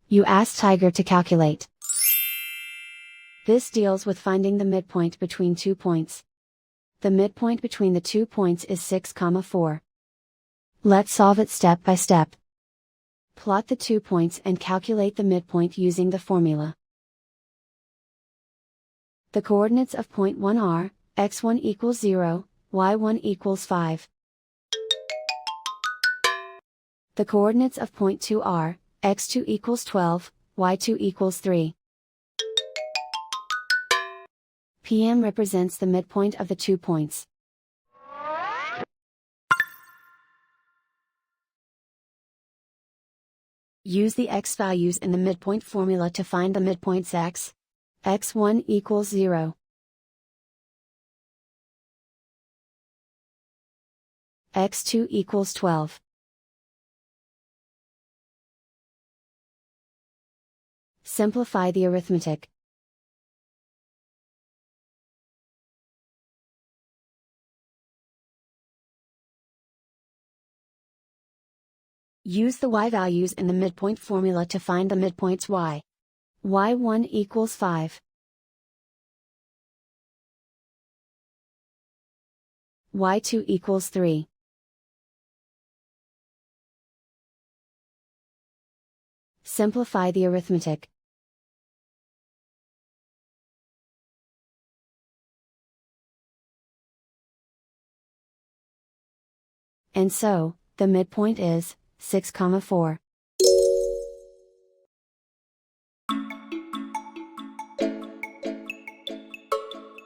You ask Tiger to calculate. This deals with finding the midpoint between 2 points. The midpoint between the 2 points is 6, 4. Let's solve it step by step. Plot the 2 points and calculate the midpoint using the formula. The coordinates of point 1 are, x1 equals 0, y1 equals 5. The coordinates of point 2 are, x2 equals 12, y2 equals 3. PM represents the midpoint of the 2 points. Use the x values in the midpoint formula to find the midpoints x. x1 equals 0. x2 equals 12. Simplify the arithmetic. Use the y values in the midpoint formula to find the midpoints y. y1 equals 5. y2 equals 3. Simplify the arithmetic. And so, the midpoint is 6, 4.